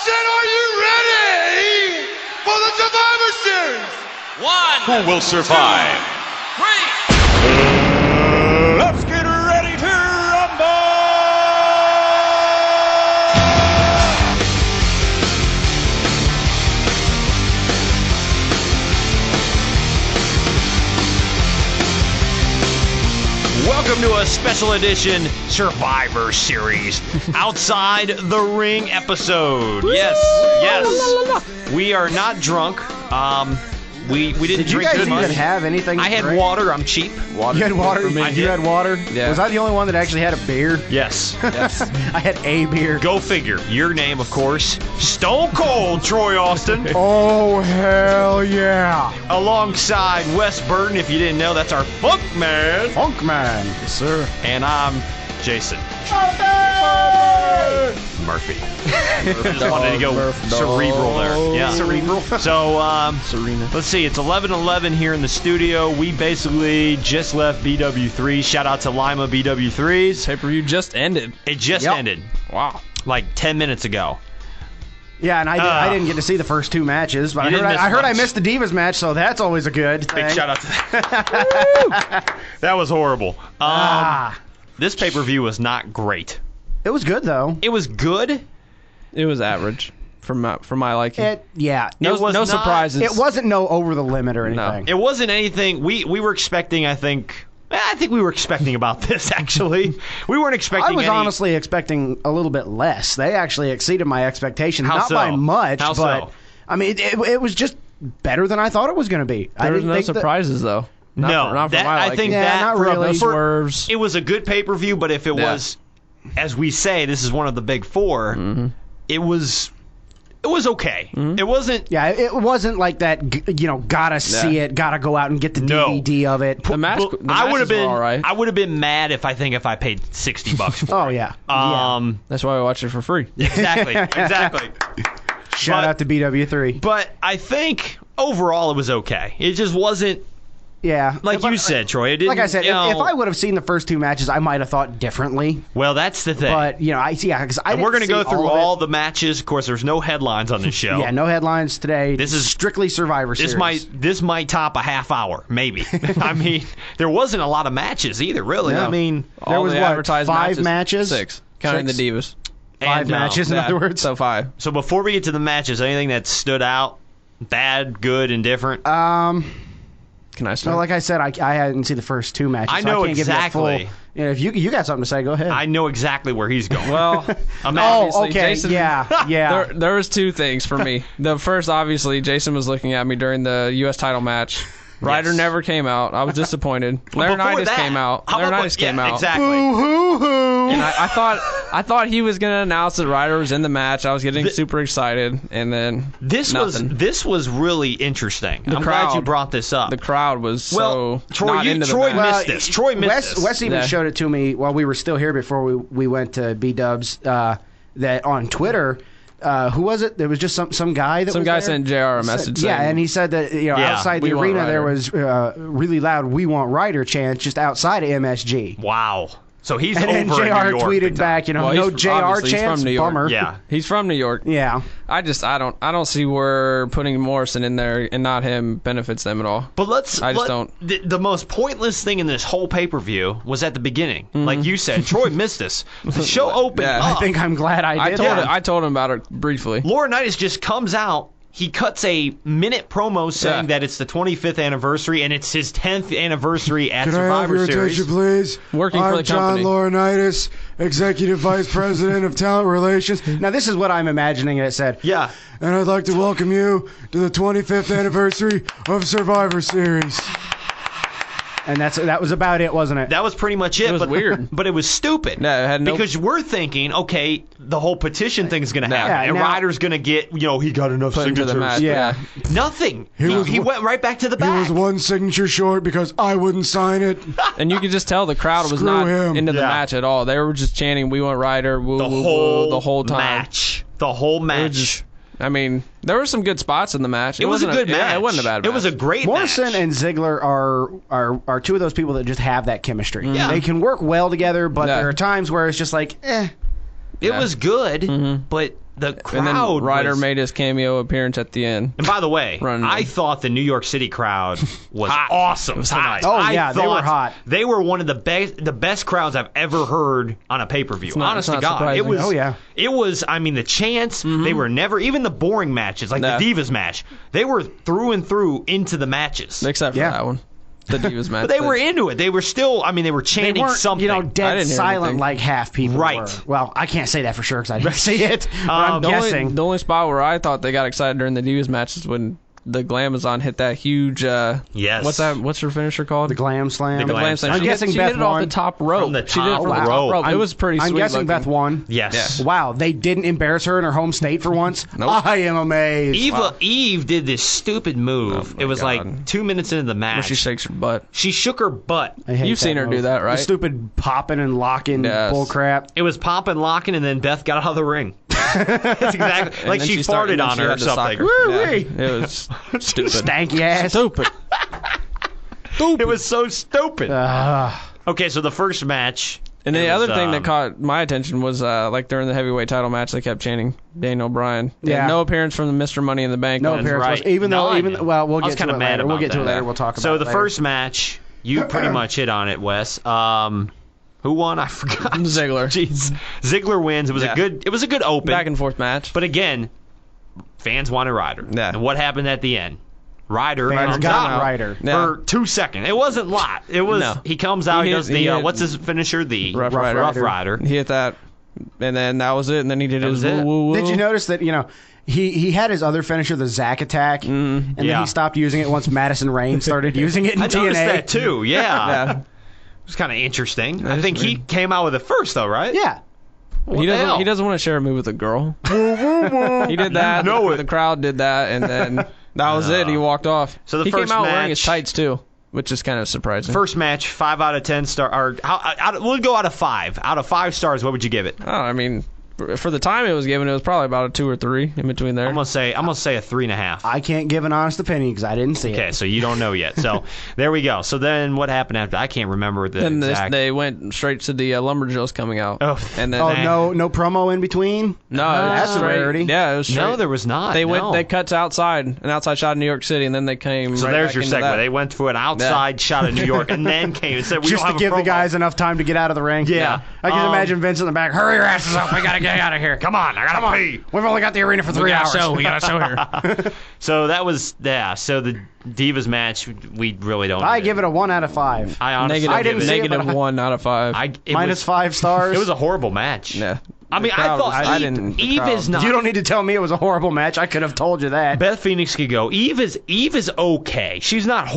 said, are you ready for the Survivor Series? Who will survive? 3. Let's get ready to rumble! Welcome to a special edition Survivor Series Outside the Ring episode. Yes. We are not drunk. We didn't drink Did good you guys much. even have anything? I had drink? water. I'm cheap. You had water? I You did. had water? Yeah. Was I the only one that actually had a beer? Yes. I had a beer. Go figure. Your name, of course, Stone Cold Troy Austin. Oh, hell yeah. Alongside Wes Burton. If you didn't know, that's our Funk Man. Funk man. Yes, sir. And I'm Jason Murphy. Just wanted to go cerebral there. Yeah. Cerebral. So, Serena. let's see. It's 11:11 here in the studio. We basically just left BW3. Shout out to Lima BW3s. Pay-per-view just ended. It just ended. Wow. Like 10 minutes ago. Yeah, and I didn't get to see the first two matches, but You I heard I much. missed the Divas match, so that's always a good thing. Big shout out to that. That was horrible. This pay-per-view was not great. It was good, though. It was good. It was average for my liking. No surprises. It wasn't no over the limit or anything. It wasn't anything. We were expecting, I think we were expecting about this, actually. We weren't expecting I was any. honestly expecting a little bit less. They actually exceeded my expectations. How Not so? by much, How but so? I mean, it was just better than I thought it was going to be. There was no think surprises, though. Not for my I liking. think Yeah, that not really. No swerves. it was a good pay-per-view, but if it was, as we say, this is one of the big four, it was okay. It wasn't. Yeah, it wasn't like that. Gotta see it, gotta go out and get the DVD of it. The match. The I would have matches been. were all right. I would have been mad if I paid $60 for it. Oh yeah. That's why we watch it for free. Exactly. Shout out to BW3. But I think overall it was okay. It just wasn't Yeah, like you said, Troy. It didn't, like I said, you know, if I would have seen the first two matches, I might have thought differently. well, that's the thing. But because and we're going to go through all the matches. Of course, there's no headlines on this show. Yeah, no headlines today. This is strictly Survivor Series. This might top a half hour, maybe. I mean, there wasn't a lot of matches either, really. No. I mean, There All was the what, advertised 5 matches? 6, counting Six? the Divas. Five and, matches, in Yeah, other words. So 5. So before we get to the matches, anything that stood out, bad, good, indifferent? Can I start? Well, like I said, I hadn't seen the first two matches. I so know I can't give you a exactly. full, if you got something to say, go ahead. I know exactly where he's going. well, Imagine- okay, Jason- yeah. there was 2 things for me. The first, obviously, Jason was looking at me during the U.S. title match. Ryder Yes. never came out. I was disappointed. Before Laurinaitis that, came out. how about- Laurinaitis came out. Exactly. And I thought he was gonna announce that Ryder was in the match. I was getting super excited, and then This nothing. was really interesting. I'm glad crowd. you brought this up. The crowd was Well, so Troy, not into Troy the match. missed this. Troy missed this. Wes even Yeah. showed it to me while we were still here before we went to B-Dubs, that on Twitter, who was it? There was just some guy that Some was guy there. sent JR a message Yeah, saying, and he said that outside the we want arena there Ryder. was really loud "We want Ryder" chants just outside of MSG. Wow. So he's And then over in JR New York. tweeted big time. back, Well, no he's- JR obviously he's chants, from New York. bummer. Yeah. He's from New York. Yeah. I don't see where putting Morrison in there and not him benefits them at all. But don't. The most pointless thing in this whole pay-per-view was at the beginning. Like you said, Troy missed this. The show opened Yeah. up. I think I'm glad I did. I told him about it briefly. Laurinaitis just comes out. He cuts a minute promo saying Yeah. that it's the 25th anniversary and it's his 10th anniversary at Survivor Series. please? Working for I'm the John company. Laurinaitis, Executive Vice President of Talent Relations, Now this is what I'm imagining it said. Yeah. and I'd like to welcome you to the 25th anniversary of Survivor Series. And that was about it, wasn't it? That was pretty much it. It was but, weird. But it was stupid. Yeah, it had no- because we're thinking, okay, the whole petition thing's going to happen. Yeah, and now- Ryder's going to get, he got enough Put into signatures. the match. Yeah. Nothing. was He one- went right back to the He back. was one signature short because I wouldn't sign it. And you could just tell the crowd was Screw not him. into the Yeah. match at all. They were just chanting, "We want Ryder," woo, the woo, whole woo, the whole time. match. The whole It was match. just- I mean, there were some good spots in the match. It was a wasn't good match. Yeah, it wasn't a bad match. It was a great Morrison match. and Ziggler are two of those people that just have that chemistry. Yeah. They can work well together, but Yeah. there are times where it's just like, It was good, but the And crowd then Ryder was, made his cameo appearance at the end. And by the way, Running. I thought the New York City crowd was awesome. It was hot. Oh, yeah, they were hot. They were one of the best crowds I've ever heard on a pay-per-view. Honest to not God, surprising. it was. Oh, yeah. It was. I mean, the chants. They were never even the boring matches like No. the Divas match. They were through and through into the matches. Except for Yeah. that one. The Divas match. But they were into it. They were still. I mean, they were They chanting weren't, something. I didn't dead hear silent anything. like half people Right. were. Well, I can't say that for sure because I didn't see it. But I'm the guessing. only spot where I thought they got excited during the Divas match is when the Glamazon hit that huge. Yes. What's that? What's her finisher called? The Glam Slam. The Glam Slam. She I'm hit- guessing she Beth hit it off won. the top rope. From the She did it top from the rope. top rope. It I'm- was pretty I'm sweet guessing looking. Beth won. Yes. Wow, they didn't embarrass her in her home state for once. Nope. I am amazed. Eve did this stupid move. Oh, my it was God. like 2 minutes into the Where match. she shakes her butt. She shook her butt. I hate You've seen her do move. that, right? The stupid popping and locking Yes. bull crap. It was popping, locking, and then Beth got out of the ring. That's exactly And like then she started- farted and on she her or had to sock something. her. Woo-wee. Yeah, it was stupid. Stanky ass. Stupid. It was so stupid. Ugh. Okay, so the first match. And it the was, other thing that caught my attention was like during the heavyweight title match, they kept chanting Daniel Bryan. Yeah. No appearance from the Mr. Money in the Bank. No on- appearance. right. Even though, None. well, we'll I was get to kinda it mad later. We'll about get to it that. later. We'll talk about So it the later. first match, you pretty much hit on it, Wes. Who won? I forgot. Ziggler. Jeez. Ziggler wins. It was Yeah. a good open. Back and forth match. But again, fans wanted Ryder. Yeah. And what happened at the end? Ryder Fans comes got out Ryder. Yeah. for 2 seconds. It wasn't a lot. It was No. he comes out, he, He does hit- the he hit- what's his finisher? The Rough Rider. Rough Rider. He hit that, and then that was it. And then he did his was it. woo woo woo. Did you notice that, he had his other finisher, the Zack attack, and then Yeah. he stopped using it once Madison Rain started using it in I TNA. noticed that too. Yeah. Yeah. It was kind of interesting. I is think he weird. came out with it first though, right? Yeah. What He the doesn't. hell? He doesn't want to share a move with a girl. He did that. know it. The crowd did that, and then that was it. He walked off. So the he first came out wearing his match- tights too, which is kind of surprising. First match, 5 out of 10 star. Or we'll go out of 5. Out of 5 stars, what would you give it? Oh, I mean, for the time it was given, it was probably about a 2 or 3 in between there. I'm gonna say a 3.5. I can't give an honest opinion because I didn't see Okay, it. so you don't know yet. So there we go. So then what happened after? I can't remember the Then exact. they went straight to the Lumberjills coming out. Oh. And then Oh, no promo in between? no, it was That's a straight- rarity. Yeah, it was straight. No, there was not. They no. They cut to an outside shot in New York City, and then they came. So right there's back your into segue. that. They went for an outside shot of New York and then came and said, we Just don't to have give a the promo. guys enough time to get out of the ring? Yeah. I can Um, imagine Vince in the back. Hurry your asses up. We got to get out of here. Come on, I gotta pee. We've only got the arena for 3 hours. We got a show here. So that was So the Divas match, we really don't. I give it a 1 out of 5. I honestly Negative, I didn't give see it. it, but negative 1 out of 5. It Minus was, 5 stars. It was a horrible match. Yeah. I mean, The I crowd thought was- I didn't- the Eve crowd- is not. You don't need to tell me it was a horrible match. I could have told you that. Beth Phoenix could go. Eve is okay. She's not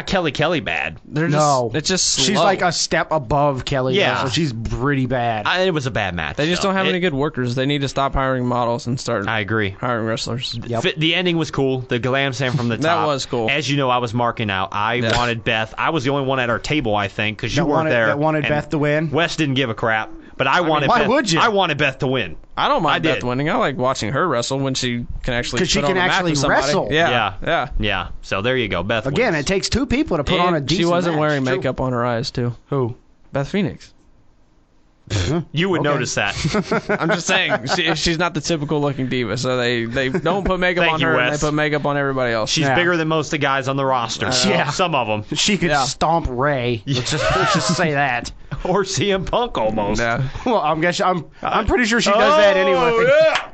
Kelly bad. They're No. just, it's just slow. She's like a step above Kelly. Yeah. So she's pretty bad. It was a bad match. They just though. don't have It- any good workers. They need to stop hiring models and start I agree. hiring wrestlers. Yep. The ending was cool. The glam slam from the top. That was cool. As you know, I was marking out. I wanted Beth. I was the only one at our table, I think, because you weren't there. That wanted and Beth to win. Wes didn't give a crap, but I wanted. why Beth, would you? I wanted Beth to win. I don't mind I Beth did. winning. I like watching her wrestle when she can actually 'Cause she put on can a match actually with somebody. wrestle. Yeah. Yeah. So there you go. Beth Again, wins. it takes 2 people to put on a And decent she wasn't match. wearing True. makeup on her eyes too. Who? Beth Phoenix. You would Okay. notice that. I'm just saying she's not the typical looking diva, so they don't put makeup Thank on you, her and Wes. they put makeup on everybody else. She's Yeah. bigger than most of the guys on the roster. Yeah. Some of them. She could Yeah. stomp Ray. Let's just say that. Or CM Punk almost. yeah. Well, I'm pretty sure she does that anyway. Oh, yeah.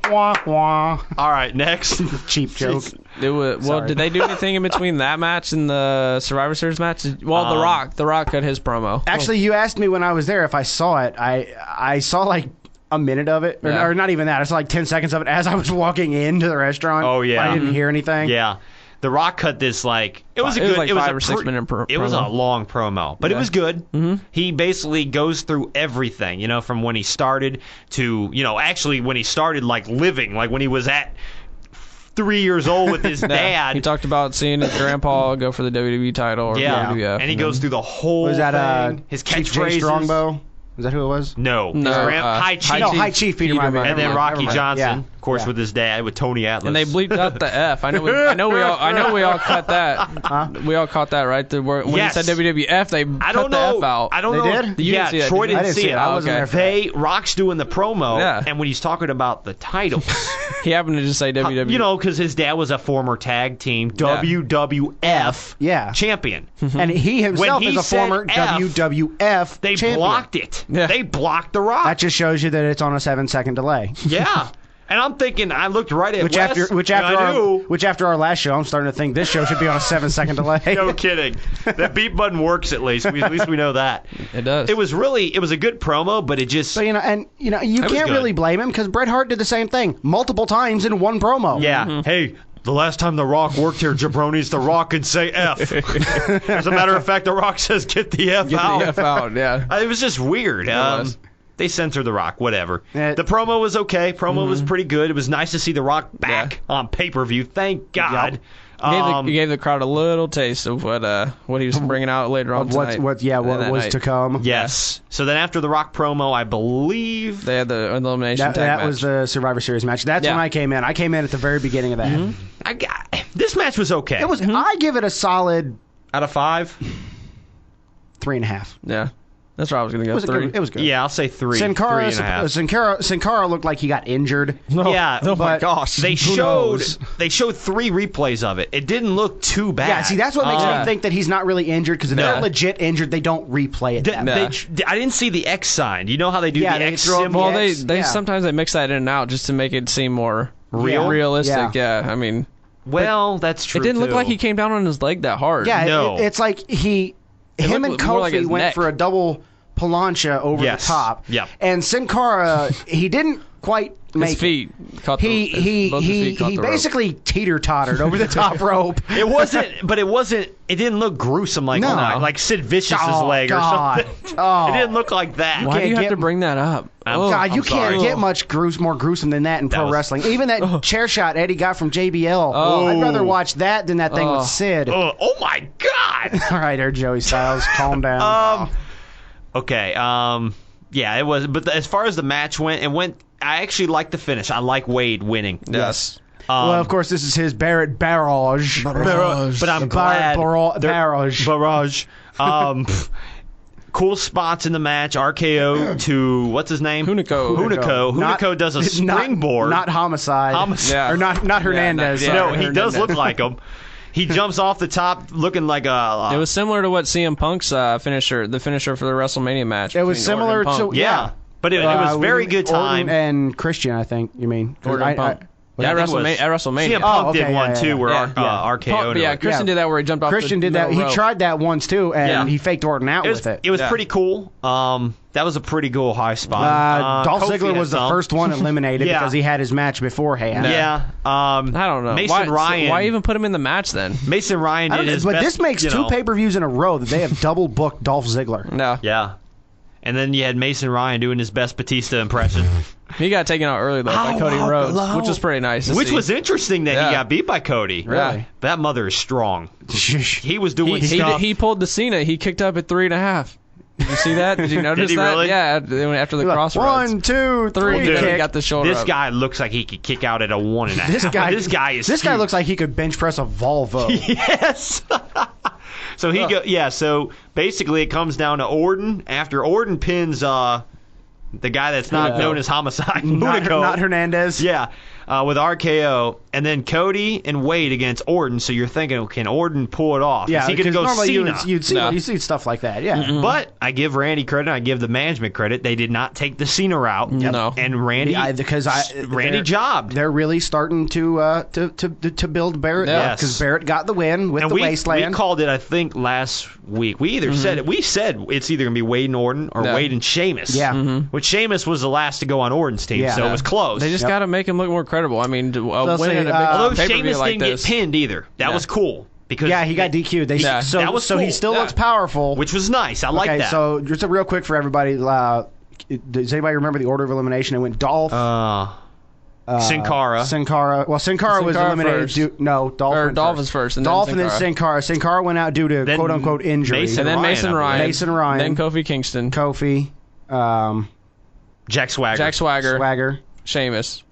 Wah, wah. All right, next. Cheap joke. It was, well, Sorry. did they do anything in between that match and the Survivor Series match? Well, The Rock cut his promo. Actually, you asked me when I was there if I saw it. I saw like a minute of it, Yeah. or not even that. I saw like 10 seconds of it as I was walking into the restaurant. Oh, yeah. I didn't hear anything. Yeah. The Rock cut this like it was a It was good like it was 5 a or 6 minute it was a promo. long promo, but it Yeah. was good. Mm-hmm. He basically goes through everything, from when he started to actually when he started like living, like when he was at 3 years old with his Yeah. dad. He talked about seeing his grandpa go for the WWE title or yeah, WWF. and he goes through the whole Was that thing. His Chief Jay catchphrases. Strongbow? Is that who it was? No, No, High Chief. No, High Chief Peter, my bad. and then Never mind, Rocky never mind. Johnson. Yeah. course, with his dad, with Tony Atlas. And they bleeped out the F. I know we all cut that. We all caught that, right? When Yes. he said WWF, they cut the F out. I don't They know. did? You Yeah, didn't see it, Troy did you? didn't see it. I wasn't there for Rock's doing the promo, Yeah. and when he's talking about the titles, He happened to just say WWF. you know, because his dad was a former tag team WWF Yeah. champion. And he himself When he is a said former F, WWF They champion. blocked it. Yeah. They blocked the Rock. That just shows you that it's on a 7-second delay. Yeah. And I'm thinking, I looked right at Which Wes, after our last show, I'm starting to think this show should be on a 7-second delay. No kidding. That beep button works at least. At least we know that. It does. It was a good promo, but it just So you was can't good. really blame him because Bret Hart did the same thing multiple times in one promo. yeah. Hey, the last time The Rock worked here, jabronis, The Rock can say F. As a matter of fact, The Rock says get the F Get out. the F out, yeah. It was just weird. was. They censored The Rock, whatever. Yeah. The promo was okay. Promo was pretty good. It was nice to see The Rock back on pay-per-view. Thank God. He gave the crowd a little taste of what he was bringing out later on tonight. What that was night. to come. Yes. So then after the Rock promo, I believe They had the elimination tag That match. was the Survivor Series match. That's Yeah. when I came in. I came in at the very beginning of that. this match was okay. It was. I give it a solid out of 5. 3.5. Yeah. That's where I was going to go. It was 3. good. It was good. Yeah, I'll say 3. Sin Cara, 3.5. Sin Cara looked like he got injured. Yeah. Oh my but gosh. They Who showed knows? 3 replays of it. It didn't look too bad. Yeah, see, that's what makes Yeah. me think that he's not really injured because if No. they're legit injured, they don't replay it. that much. I didn't see the X sign. You know how they do Yeah, the they X throw up symbol? Well, they Yeah. sometimes they mix that in and out just to make it seem more Real? realistic. Yeah. I mean, Well, that's true. it didn't look too. like he came down on his leg that hard. Yeah, No. it's like him and looked more like Kofi his went neck. for a double plancha over Yes. the top. Yep. And Sin Cara, he didn't quite make His feet caught the both his feet caught he the rope. basically teeter-tottered over the top rope. It didn't look gruesome like No. like Sid Vicious's Oh, leg God. or something. Oh. It didn't look like that. Why do can't you have get- to bring that up? Oh, God, you I'm can't sorry. get much more gruesome than that in pro was- wrestling. Even that chair shot Eddie got from JBL. Oh. I'd rather watch that than that thing with Sid. Oh my God. All right, there, Joey Styles, calm down. Okay. Yeah, it was. But as far as the match went, I actually liked the finish. I like Wade winning. Yes. Well, of course, this is his Barrett barrage. But I'm glad. Barrage. Cool spots in the match. RKO to what's his name? Hunico. Hunico does a springboard. Not homicide. Yeah. Or not Hernandez. yeah. No, Sorry, he does Hernandez. look like him. He jumps off the top looking like a. It was similar to what CM Punk's finisher, the finisher for the WrestleMania match. It was between Orton similar and Punk. to yeah. But it was very good time. Orton and Christian, I think you mean. 'Cause Orton and Punk. Yeah, at I think it was- WrestleMania. CM Punk Oh, okay, did one yeah, too, yeah, where yeah. RKO. Punk, yeah, Christian did that where he jumped off Christian the did that. middle He rope. tried that once too, and Yeah. he faked Orton out with it. It was Yeah. pretty cool. That was a pretty cool high spot. Dolph Kofi Ziggler had was the some. first one eliminated Yeah. because he had his match beforehand. Yeah. I don't know. Mason Ryan. Why even put him in the match then? Mason Ryan I did don't- his but best. this makes you two know. pay-per-views in a row that they have double booked Dolph Ziggler. No. Yeah. And then you had Mason Ryan doing his best Batista impression, He got taken out early though by Oh, Cody Rhodes, hello. which was pretty nice. To which see. was interesting that Yeah. he got beat by Cody. Really? That mother is strong. He was doing he, stuff. he pulled the Cena. He kicked up at 3.5. Did you see that? Did you notice he that? really? Yeah, after the crossroads. 1, 2, 3. Dude, he kick. got the shoulder This up. guy looks like he could kick out at a 1.5. This guy. This guy is. This guy huge. looks like he could bench press a Volvo. Yes. So he go. Yeah. So basically, it comes down to Orton. After Orton pins the guy that's not known as Homicide, Hunico. Not Hernandez. Yeah, with RKO, and then Cody and Wade against Orton. So you're thinking, can Orton pull it off? Yeah, Is he going to because go normally Cena? you'd see No. you see stuff like that. Yeah. But I give Randy credit. I give the management credit. They did not take the Cena route. No. And Randy, Randy jobbed. They're really starting to build Barrett Yeah. up because Barrett got the win with And the we Wasteland. called it, I think, last week. We either said it. We said it's either going to be Wade and Orton or Yeah. Wade and Sheamus. Yeah. Which Sheamus was the last to go on Orton's team, Yeah. so it was close. They just got to make him look more credible. I mean, Let's Although winning a big pay-per-view Sheamus like didn't this. get pinned either. That was cool. Because Yeah, he got DQ'd. Yeah. So That was so he cool. still Yeah. looks powerful. which was nice. I like okay, that. so just a real quick for everybody. Does anybody remember the order of elimination? It went Dolph, Sin Cara. Sin Cara. Well, Sin Cara was Cara eliminated. first. Dolph. Or went Dolph was first, and then Dolph Sin and then Cara. Sin Cara. Sin Cara went out due to Then quote unquote injury. Mason And then Ryan, Mason I believe. Ryan. Mason Ryan. Then Kofi Kingston. Kofi, Jack Swagger. Jack Swagger. Swagger. Sheamus.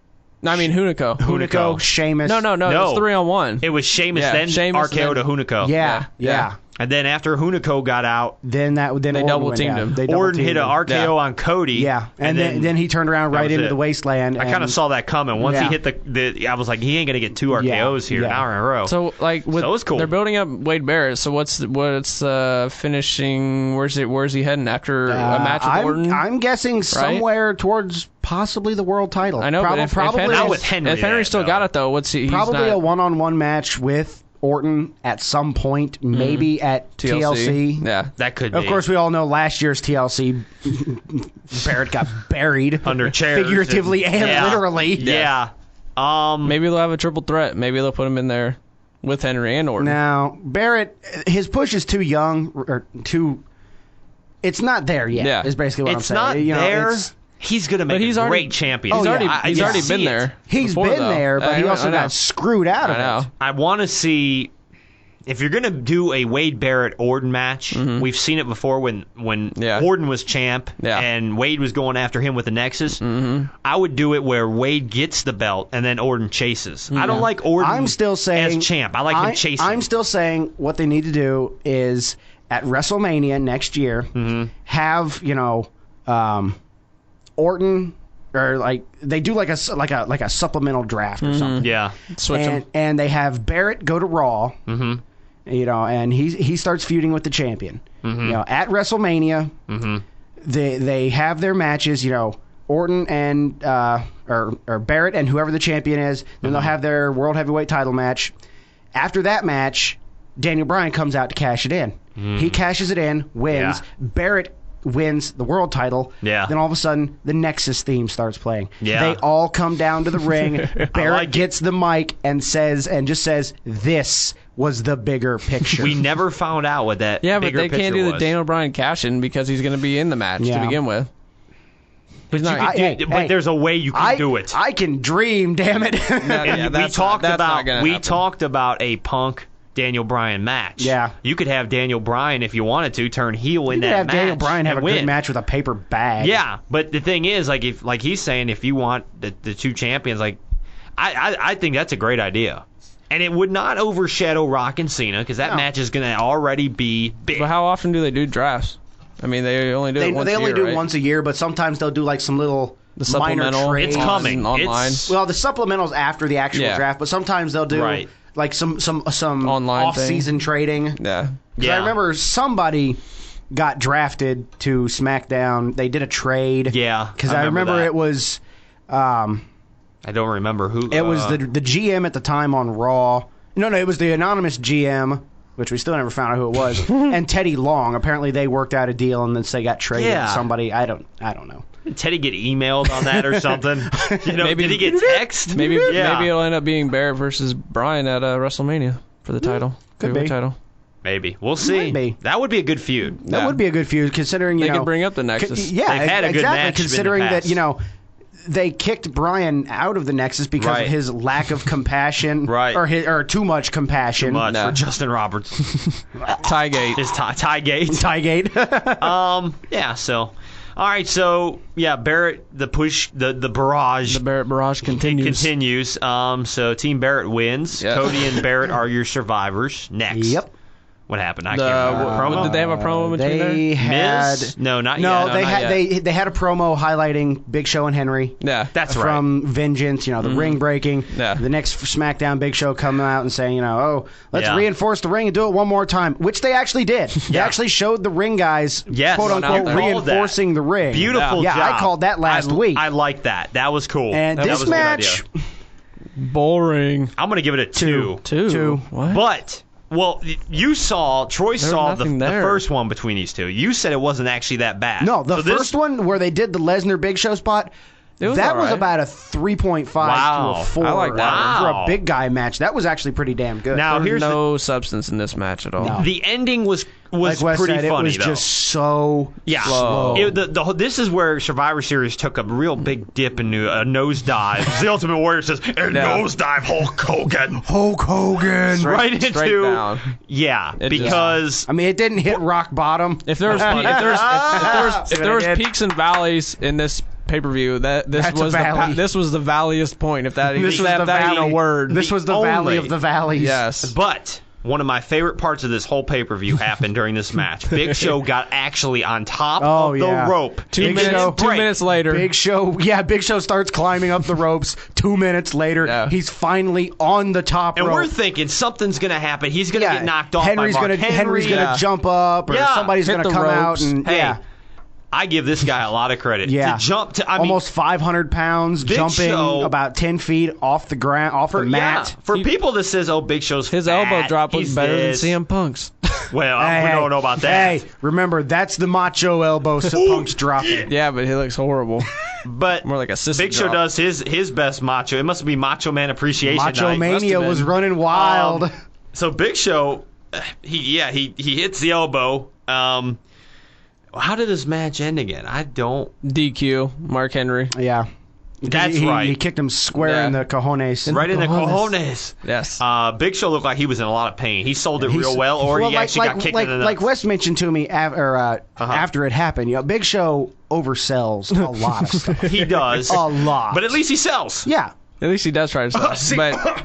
No, I mean Hunico. Hunico, Sheamus. No, No. it's 3-on-1. It was Sheamus, Yeah, then Sheamus, RKO then- to Hunico. Yeah. And then after Hunico got out, Then Orton double went teamed down. him. They double Orton teamed hit an him. RKO on Cody. Yeah, and then he turned around that right was into it. the wasteland. I kind of saw that coming. Once he Yeah. hit the, I was like, he ain't gonna get 2 RKOs here an yeah. hour in a row. So like with So it was cool. they're building up Wade Barrett. So what's finishing? Where's he heading after a match with Orton? I'm guessing somewhere towards possibly the world title. I know, but if probably Not with Henry. If Henry then, still though. got it though, what's he? He's probably not, a one-on-one match with Orton at some point, maybe at TLC. Yeah. That could be. Of course, we all know last year's TLC, Barrett got buried under chairs, figuratively and yeah. literally. Yeah. Maybe they'll have a triple threat. Maybe they'll put him in there with Henry and Orton. Now Barrett, his push is too young or too. It's not there yet. Yeah. Is basically what It's I'm saying. not there. It's- He's gonna make he's a already- great champion. He's Oh, already yeah. he's Yeah. already see been it. there. He's before, been though. there, but he also I know. got screwed out of I know. it. I want to see if you're gonna do a Wade Barrett Orton match. We've seen it before when Yeah. Orton was champ Yeah. and Wade was going after him with the Nexus. I would do it where Wade gets the belt and then Orton chases. I don't like Orton. I'm still saying as champ. I like him chasing. I'm still saying what they need to do is at WrestleMania next year have Orton or like they do like a supplemental draft or something. yeah. Switch him. And they have Barrett go to Raw. And he starts feuding with the champion. At WrestleMania, they have their matches. Orton and or Barrett and whoever the champion is. Then they'll have their World Heavyweight title match. After that match, Daniel Bryan comes out to cash it in. He cashes it in, wins. Yeah. Barrett wins the world title. Yeah. Then all of a sudden, the Nexus theme starts playing. Yeah. They all come down to the ring. Barrett like it. gets the mic and just says, "This was the bigger picture." We never found out what that. Yeah, but bigger they can't picture do the was. Daniel Bryan cash-in because he's going to be in the match to Yeah. begin with. He's not. But there's a way you can do it. I can dream, damn it. Yeah, we talked that's not about gonna happen. talked about a Punk Daniel Bryan match. Yeah. You could have Daniel Bryan if you wanted to turn heel in You could that have match. Daniel Bryan have a and win. good match with a paper bag. Yeah, but the thing is, like he's saying, if you want the two champions, like I think that's a great idea, and it would not overshadow Rock and Cena because that No. match is going to already be big. But how often do they do drafts? I mean, they only do They it once a only year, do right? it once a year, but sometimes they'll do like some little The minor supplemental. trades. It's coming. Online. Well, the supplementals after the actual Yeah. draft, but sometimes they'll do Right. like some Online off-season trading. Yeah. 'Cause I remember somebody got drafted to SmackDown. They did a trade. Yeah, because I remember that. it was I don't remember who. it was the GM at the time on Raw. No, it was the anonymous GM, which we still never found out who it was, and Teddy Long. Apparently, they worked out a deal, and then they got traded Yeah. to somebody. I don't know. Did Teddy get emailed on that or something? Maybe- did he get text? Maybe Yeah. maybe it'll end up being Barrett versus Bryan at WrestleMania for the title. Could Heavyweight be. title. Maybe we'll see. Might be. That would be a good feud. That Yeah. would be a good feud, considering They you know. could bring up the Nexus. Yeah, They've had a good exactly. match in the Considering that past. they kicked Bryan out of the Nexus because Right. of his lack of compassion, Right. or too much compassion. Too much No. for Justin Roberts. Tygate. His tie gate. Tygate. Yeah. So, all right. So yeah, Barrett, the push, the barrage. The Barrett barrage continues. Continues. So Team Barrett wins. Yeah. Cody and Barrett are your survivors. Next. Yep. What happened? I can't remember. Promo? Did they have a promo between there? They had Miz? No, not no. yet. They not had yet. they had a promo highlighting Big Show and Henry. Yeah. That's right. From Vengeance, the ring breaking. Yeah. The next SmackDown, Big Show coming out and saying, let's Yeah. reinforce the ring and do it one more time, which they actually did. They Yeah. actually showed the ring guys, Yes. quote Going out unquote, there. Called that. reinforcing the ring. Beautiful Yeah, job. I called that last week. I like that. That was cool. And that this was a good match, idea. Boring. I'm gonna give it a 2. Two. What? But well, Troy was saw the nothing there. first one between these two. You said it wasn't actually that bad. no, the So this- first one where they did the Lesnar Big Show spot, was that all was right. about a 3.5 Wow. to a 4. I like that For one. a big guy match. That was actually pretty damn good. Now There's here's no substance in this match at all. No. the ending was like Wes pretty said, funny it was though. just so Yeah, Slow. this is where Survivor Series took a real big dip into a nosedive. The Ultimate Warrior says, "And Yeah. nosedive Hulk Hogan." Hulk Hogan. Right into straight down. yeah, It just- because I mean, it didn't hit rock bottom. If there was funny. if there was See what I peaks and valleys in this pay-per-view. This That's a valley. this was the valleyest point. If that This was the that ain't a valley. word. This was the valley of the valleys. Yes. But one of my favorite parts of this whole pay-per-view happened during this match. Big Show got actually on top of the rope. 2 Big minutes. Show 2 minutes later. Big Show starts climbing up the ropes. 2 minutes later, he's finally on the top and rope. we're thinking something's going to happen. He's going to get knocked off Henry's by Mark gonna, Henry. Henry's going to jump up, or somebody's Hit going to the come ropes. out. And, Hey, I give this guy a lot of credit. Yeah. To jump to almost 500 pounds, Big jumping Show- about 10 feet off the ground, off the mat. For people that says, "Oh, Big Show's His fat, elbow drop was he's better this." than CM Punk's. Well, Hey, we don't know about that. Hey, remember, that's the macho elbow Punk's dropping. Yeah, but he looks horrible. But More like a sissy Big Show drop. does his best macho. It must be Macho Man Appreciation Macho Night. Mania was running wild. So Big Show, he hits the elbow. How did this match end again? I don't. DQ, Mark Henry. Yeah. That's he, right. He kicked him square in the cojones. Right in the cojones. Yes. Big Show looked like he was in a lot of pain. He sold it real well, or he actually got kicked in the nuts. Like Wes mentioned to me after it happened, Big Show oversells a lot of stuff. He does. A lot. But at least he sells. Yeah. At least he does try to sell.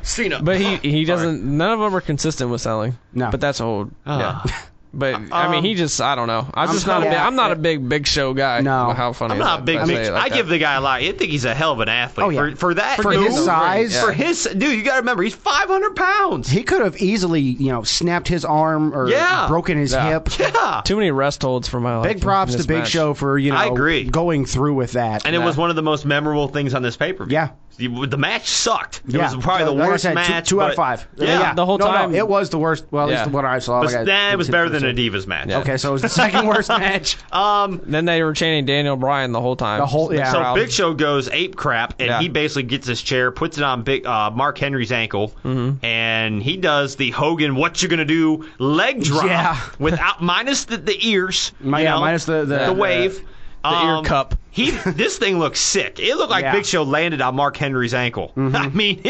Cena. But he doesn't. None of them are consistent with selling. No. But that's a whole. Yeah. But I mean, he just. I don't know. I'm not a big Show guy. No. How funny. I'm is not a that? big. I give the guy a lot. I think he's a hell of an athlete. Oh, yeah. For that. For his size. Yeah. For his dude, you got to remember he's 500 pounds. He could have easily, snapped his arm or broken his hip. Yeah. Too many rest holds for my life. Big props to Big Show for, I agree. going through with that. And it was one of the most memorable things on this pay-per-view. Yeah. The match sucked. It Yeah. was probably the Like I worst said, match. Two out of but- 5. Yeah. The whole time. No, it was the worst. Well, at least the one I saw. But it was better than a Divas match. Yeah. Okay, so it was the second worst match. Then they were chanting Daniel Bryan the whole time. The whole- yeah. So crowd. Big Show goes ape crap, and Yeah. he basically gets his chair, puts it on Mark Henry's ankle, and he does the Hogan "What you gonna do" leg drop Yeah. without minus the ears, Minus the wave. the ear cup. This thing looks sick. It looked like Yeah. Big Show landed on Mark Henry's ankle. I mean,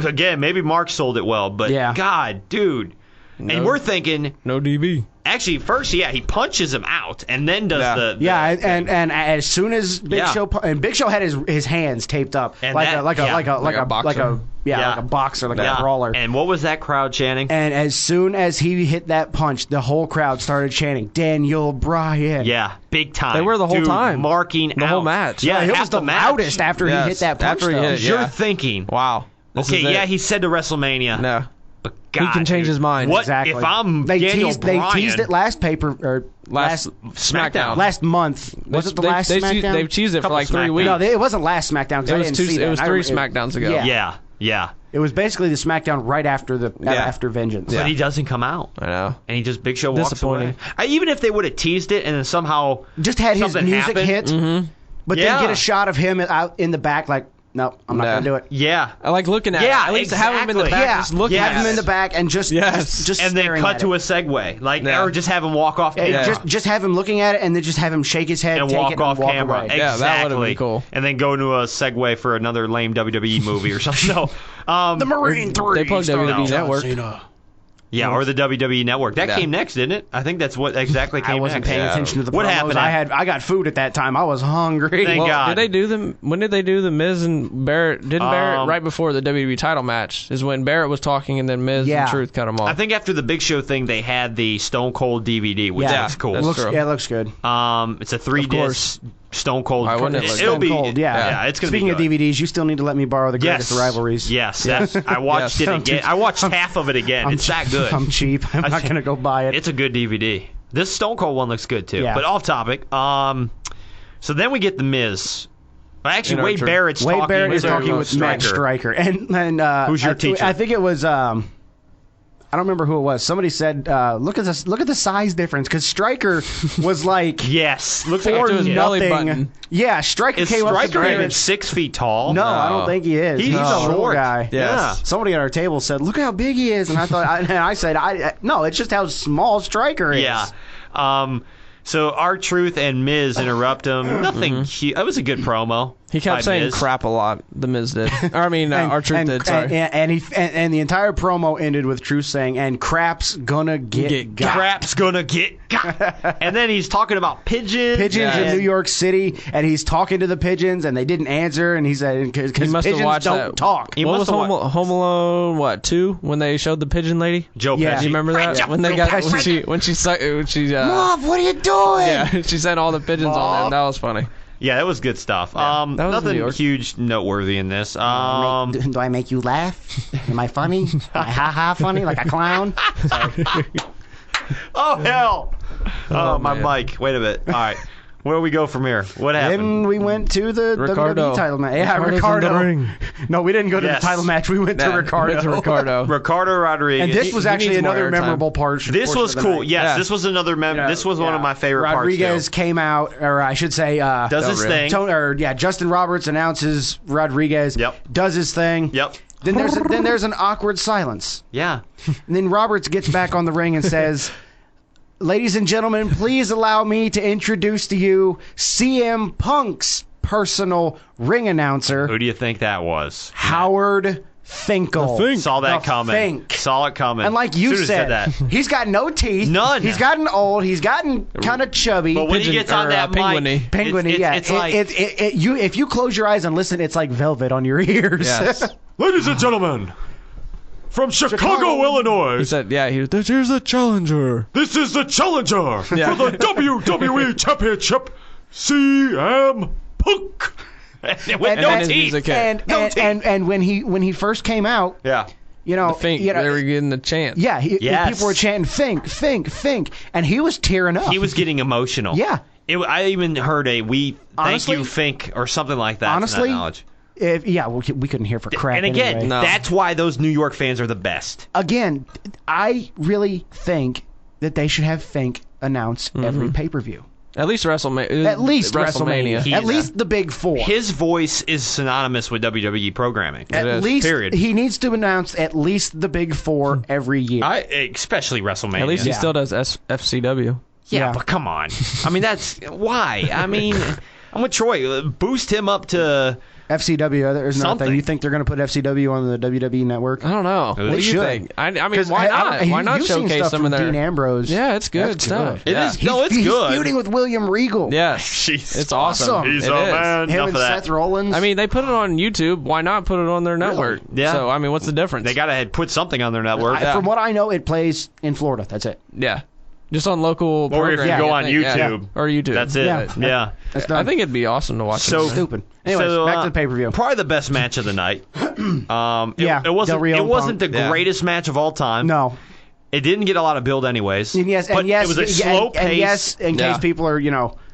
again, maybe Mark sold it well, but God, dude. And we're thinking, No DB. actually, first, he punches him out, and then does the and as soon as Big Show and Big Show had his hands taped up And like that- a boxer. like a boxer, like a brawler. And what was that crowd chanting? And as soon as he hit that punch, the whole crowd started chanting Daniel Bryan. Yeah, big time. They were the whole Dude, time. marking The out. whole match. Yeah, it half was the match. loudest after he hit that punch. After he though. hit it, You're yeah. thinking, Wow. This okay, is it. yeah, he said to WrestleMania. No. But God, He can change his mind. What Exactly. if I'm they Daniel teased, Bryan? They teased it last SmackDown. last month. Was it the last SmackDown? They've teased it for like 3 Couple weeks. No, it wasn't last SmackDown. 'Cause I didn't see that. It was 3 SmackDowns ago. Yeah. Yeah. It was basically the SmackDown right after after Vengeance. But he doesn't come out. I know. And he just Big Show walks Disappointing. away. Even if they would have teased it and then somehow Just had his something music happened. hit, but Yeah. then get a shot of him out in the back like, no, I'm not Nah. going to do it. Yeah. I like looking at it. Yeah, At least have him in the exactly. back. Yeah, Just look Yes. at have him in the back and just Yes. just And then staring cut at to it. a segue. Yeah. Or just have him walk off Hey, camera. just have him looking at it and then just have him shake his head, and take walk it, off and walk camera. away. Yeah, Exactly. that would've been cool. And then go into a segue for another lame WWE movie or something. So, The Marine 3. They plugged starring WWE John Network. Cena. yeah, or the WWE Network. That Yeah. came next, didn't it? I think that's what exactly came I wasn't next. paying Yeah. attention to the What promos. happened? I got food at that time. I was hungry. Thank Well, God. did they do them? When did they do the Miz and Barrett? Didn't Barrett right before the WWE title match? Is when Barrett was talking and then Miz Yeah. and Truth cut him off. I think after the Big Show thing, they had the Stone Cold DVD, which Yeah. looks cool. That's Looks, true. yeah, it looks good. It's a 3-disc Stone Cold. Why wouldn't it look It'll good? be Cold, yeah. it's gonna Speaking be of good. DVDs, you still need to let me borrow the Greatest Rivalries. Yes, I watched Yes. it again. I watched half of it again. It's that good. I'm cheap. I'm not going to go buy it. It's a good DVD. This Stone Cold one looks good too. Yeah. But off topic. So then we get the Miz. Well, actually, You know, Wade true. Barrett's Wade talking. Barrett is to talking with Matt Stryker. And Who's your teacher? I think it was. I don't remember who it was. Somebody said, "Look at this! Look at the size difference." Because Stryker was like Yes, look Up to his belly nothing. button. Yeah, Stryker Is came up to Stryker even Barrett. 6 feet tall? No, I don't think he is. He's a little short. guy. Yeah. Somebody at our table said, "Look how big he is," and I thought, I said, "No, it's just how small Stryker is." Yeah. So R-Truth and Miz interrupt him. Nothing cute. It was a good promo. He kept by saying Miz. crap a lot. The Miz did. Or, I mean, R-Truth did. Sorry. And the entire promo ended with Truth saying, "And crap's gonna get got." Crap's gonna get got. And then he's talking about pigeons. Pigeons in New York City, and he's talking to the pigeons, and they didn't answer, and he said, "Because He must have pigeons watched don't that. talk." He What must was have wa- Home Alone? 2 when they showed the pigeon lady? Joe Yeah. Pesci. Do you remember that? Yeah. When they got when she Mom, what are you doing? yeah, she sent all the pigeons on them. That was funny. Yeah, that was good stuff. that was New Nothing York. huge noteworthy in this. Do I make you laugh? Am I funny? Am I ha-ha funny like a clown? Oh hell! Oh, my man. mic. Wait a minute. All right, where do we go from here? What happened? Then we went to the Ricardo. WWE title match. Yeah, Ricardo's in Ricardo. the ring. No, we didn't go to Yes. the title match. We went to Yeah, Ricardo. went to Ricardo. Ricardo Rodriguez. And this was He actually needs more another airtime. memorable part. This portion was of the cool. night. Yes, Yeah. this was another. This was one of my favorite Rodriguez parts. came out, or I should say, Does his thing. Justin Roberts announces Rodriguez. Yep. Does his thing. Yep. Then there's an awkward silence. Yeah. And then Roberts gets back on the ring and says, "Ladies and gentlemen, please allow me to introduce to you CM Punk's personal ring announcer, Who do you think that was? Howard Finkel." Saw that The coming. Fink. Saw it coming. And like you Soon as said, that. he's got no teeth. None. He's gotten old. He's gotten kind of chubby. But when he gets on that penguin-y. mic, Penguin-y, yeah. it's like If you close your eyes and listen, it's like velvet on your ears. Yes. Ladies and gentlemen, from Chicago, Illinois, He said, yeah, here's the challenger. this is the challenger Yeah. for the WWE Championship, CM Punk. with no his teeth. music hit. And when he first came out, Yeah. you know, Fink, you know, they were getting the chant. yeah, Yes. people were chanting "Fink, Fink, Fink," and he was tearing up. He was getting emotional. Yeah. I even heard a "We thank Honestly- you, Fink" or something like that. Honestly, from that knowledge. We couldn't hear for crap. And again, anyway. No. that's why those New York fans are the best. Again, I really think that they should have Fink announce every pay-per-view. At least WrestleMania. At least WrestleMania. He- At least the big four. His voice is synonymous with WWE programming. At is. least Period. he needs to announce at least the big four every year. Especially WrestleMania. At least he Yeah. still does FCW. Yeah, but come on. I mean, that's why. I mean, I'm with Troy. Boost him up to. FCW, there's nothing. Something. You think they're going to put FCW on the WWE network? I don't know. What do you should. think? I mean, 'Cause why not? Why not you've seen showcase stuff some of from their? Dean Ambrose. Yeah, it's good That's stuff. good. It Yeah. is. No, it's he's good. feuding with William Regal. Yes, Jeez. it's awesome. awesome. He's It a is. man. Him Enough and of that. Seth Rollins. I mean, they put it on YouTube. Why not put it on their network? Yeah. So, I mean, what's the difference? They got to put something on their network. From what I know, it plays in Florida. That's it. Yeah. Just on local Or if you programming, go I on think. Yeah. YouTube. Or YouTube. That's it. Yeah. Yeah. That's I done. think it'd be awesome to watch. So it. Stupid. Anyways, back to the pay-per-view. Probably the best match of the night. Yeah, it wasn't. Del Rio It and wasn't the Punk. Yeah. greatest match of all time. No. It didn't get a lot of build, anyways. And yes, but and yes, it was a slow pace. And yes, in Yeah. case people are,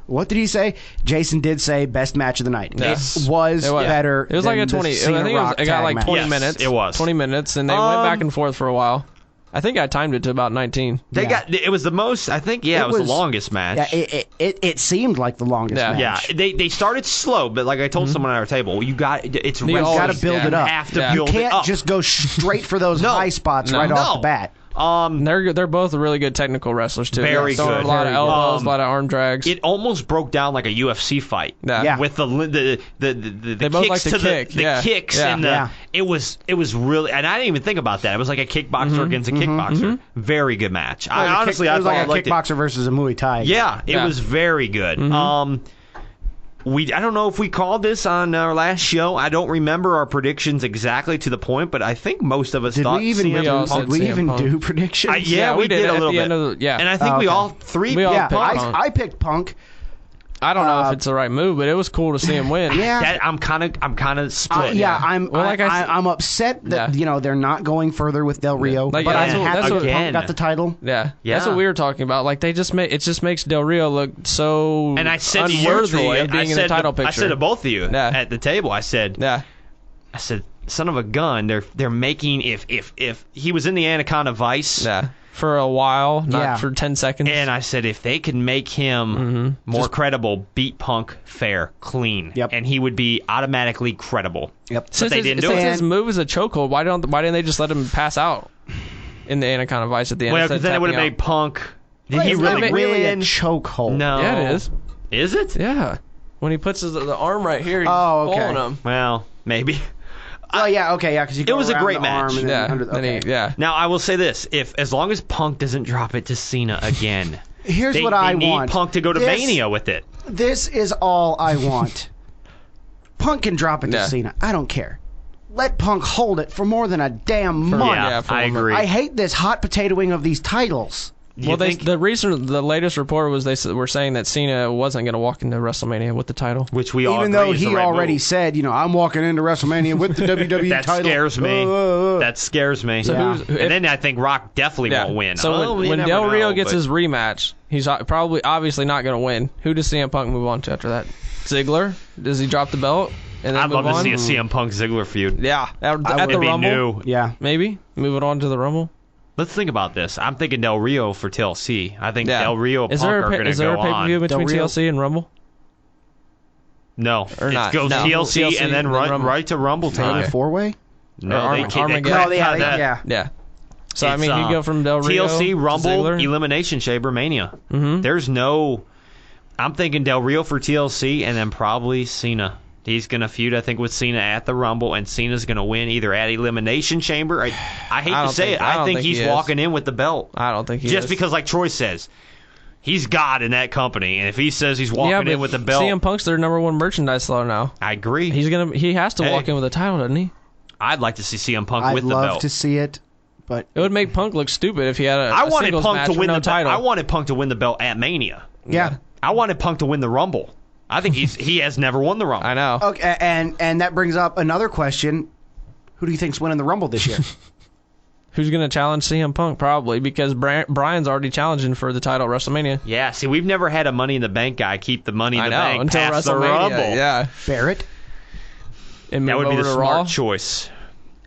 what did he say? Jason did say best match of the night. Yes. It was It was. better. It was like than a the 20. I Cena think Rock it got tag like match. 20 Yes, minutes. it was. 20 minutes, and they went back and forth for a while. I think I timed it to about 19. They Yeah. got. It was the most. I think. Yeah, it was the longest match. Yeah, it seemed like the longest Yeah. match. Yeah, they started slow, but like I told someone at our table, it's You wrestling. gotta build it up. You have to Yeah. build You it can't up. just go straight for those No. high spots No. right off No. the bat. And they're both really good technical wrestlers too. Very Throwing good. A lot of Very elbows, good. a lot of arm drags. It almost broke down like a UFC fight. Yeah. With the both kicks like to to kick. the Yeah. kicks Yeah. and the Yeah. it was really, and I didn't even think about that. It was like a kickboxer against a kickboxer. Very good match. I honestly it I was thought I like a liked it. kickboxer versus a Muay Thai. Yeah, it Yeah. was very good. I don't know if we called this on our last show. I don't remember our predictions exactly to the point, but I think most of us Did thought we even CM We all do, said Punk. did we CM even Punk. do predictions? Yeah, we did a at little the bit. end of the, yeah. And I think Oh, we okay. all three. We all Yeah, picked I, Punk. I picked Punk. I don't know if it's the right move, but it was cool to see him win. Yeah. I'm kind of split. I'm Well, like I said- I'm upset that Yeah. they're not going further with Del Rio, Like, but yeah, I'm that's what- happy that's what- that Punk again. got the title. Yeah, Yeah. that's what we were talking about. Like it just makes Del Rio look so And I said to you, unworthy Troy, of being I in the said title to, picture. I said to both of you Yeah. at the table, I said, Yeah, son of a gun, they're making if he was in the Anaconda Vice. yeah. For a while, not Yeah. for 10 seconds. And I said, if they can make him more credible, beat Punk fair, clean, Yep. and he would be automatically credible. Yep. since they his, didn't do since it. his move is a chokehold, why didn't they just let him pass out in the Anaconda Vice at the end? Well, instead because of then it would have tapping made Punk. Did he It's really not really a win? chokehold. No. out? Yeah, it is. Is it? Yeah. When he puts the arm right here, he's Oh, okay. pulling him. Well, maybe. Oh yeah, okay, yeah, because you. It was a around great the match. arm and then Yeah, under the, then okay. yeah. Now I will say this: as long as Punk doesn't drop it to Cena again, Here's they what I need want. Punk to go to This- Mania with it. This is all I want. Punk can drop it to Yeah. Cena. I don't care. Let Punk hold it for more than a damn month. Yeah, for I a month. agree. I hate this hot potatoing of these titles. You Well, think- the latest report was were saying that Cena wasn't going to walk into WrestleMania with the title. which we all Even agree though is the he right already move. said, I'm walking into WrestleMania with the WWE That title. scares me. That scares me. So Yeah. And then I think Rock definitely won't win. So Oh, you when never Del Rio know, gets but- his rematch, he's probably obviously not going to win. Who does CM Punk move on to after that? Ziggler? Does he drop the belt and then I'd move love to on? see a CM Punk Ziggler feud. Yeah, at the It'd be Rumble. new. Yeah. Maybe move it on to the Rumble. Let's think about this. I'm thinking Del Rio for TLC. I think Yeah. Del Rio and Is Punk there are going to is there go a pay-per-view on. between Del Rio- TLC and Rumble? No, Or it not. goes No. TLC, TLC and then and right, Rumble. right to Rumble time. Okay. Four-way? No, Or they Armageddon. cracked No, yeah, that. yeah. Yeah. So I It's, mean, you go from Del Rio TLC, to Rumble, Ziggler. Elimination Chamber, Mania. Mhm. There's no. I'm thinking Del Rio for TLC, and then probably Cena. He's gonna feud, I think, with Cena at the Rumble, and Cena's gonna win either at Elimination Chamber. I hate I to don't say think- it. I I don't think think he's he is. walking in with the belt. I don't think he Just is. because, like Troy says, he's God in that company, and if he says he's walking but in with the belt, CM Punk's their number one merchandise seller now. I agree. He has to Hey. walk in with a title, doesn't he? I'd like to see CM Punk I'd with the love belt. to see it, but It would make Punk look stupid if he had a I wanted singles Punk match to with win no the title. I wanted Punk to win the belt at Mania. yeah. I wanted Punk to win the Rumble. I think he has never won the Rumble. I know. Okay, and that brings up another question. Who do you think's winning the Rumble this year? Who's going to challenge CM Punk? Probably because Brian's already challenging for the title at WrestleMania. Yeah, see, we've never had a Money in the Bank guy keep the Money in I the know Bank until past the WrestleMania. Rumble. Yeah, Barrett? and That move would be over the to smart Raw. choice.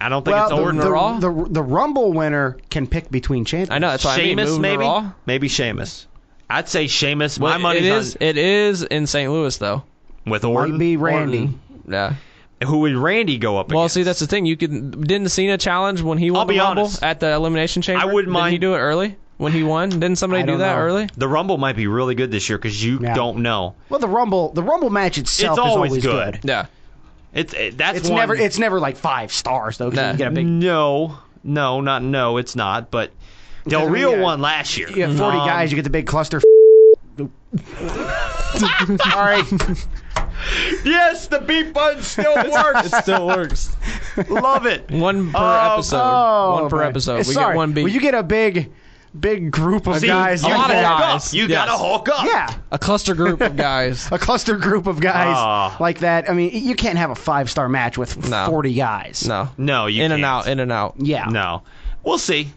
I don't think Well, it's Orton. to Raw? the Rumble winner can pick between champions. I know that's why I mean, Sheamus, move to maybe? Raw. Maybe Sheamus. I'd say Sheamus. Well, My money's it is in St. Louis though. on with Orton. Might be Randy. Orton. Yeah. Who would Randy go up Well, against? see, that's the thing. Didn't Cena challenge when he won I'll the be Rumble honest. at the Elimination Chamber? I wouldn't Didn't he mind- do it early when he won? Didn't somebody I do don't that know. early? The Rumble might be really good this year because you Yeah. don't know. Well, the Rumble match itself It's is always always good. good. Yeah. That's It's one, never like 5 stars though. 'Cause Nah. you get a big. No, it's not. But Del I mean, Rio yeah, won last year. You get 40 guys, you get the big cluster. All right. Yes, the beat button still works. It still works. Love it. One per Oh, episode. One per man. episode. We Sorry. get one beat. Well, you get a big group of See, guys. a you lot of hulk guys. up. You Yes. gotta hulk up. Yeah. a cluster group of guys. A cluster group of guys Ah. like that. I mean, you can't have a 5-star match with No. 40 guys. No. No, you In can't. and out. In and out. Yeah. No, we'll see.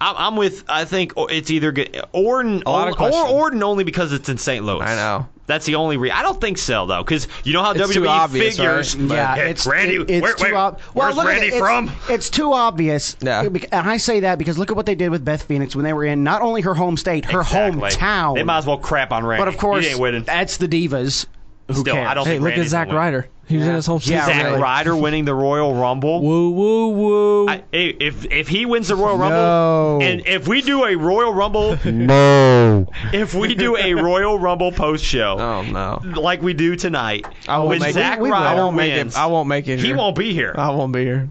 I'm with. I think it's either good Orton lot of or questions. Orton only because it's in St. Louis. I know. That's the only reason. I don't think so though, because you know how It's too WWE obvious, figures. right? Yeah, Hey, it's Randy. it's too obvious. Where's Randy from? It's too obvious. Yeah. And I say that because look at what they did with Beth Phoenix when they were in not only her home state, her Exactly. hometown. They might as well crap on Randy. But of course, he ain't winning. that's the Divas. Who Still, cares? I don't Hey, think look at Randy's Zack gonna win. Ryder. He was in his home Yeah, state. Zack really. Ryder winning the Royal Rumble. Woo, woo, woo. If he wins the Royal Rumble, No. and if we do a Royal Rumble, No. if we do a Royal Rumble post show Oh, no. like we do tonight, I won't when make Zack it. I Ryder won't make wins, it. I won't make it he here. won't be here. I won't be here.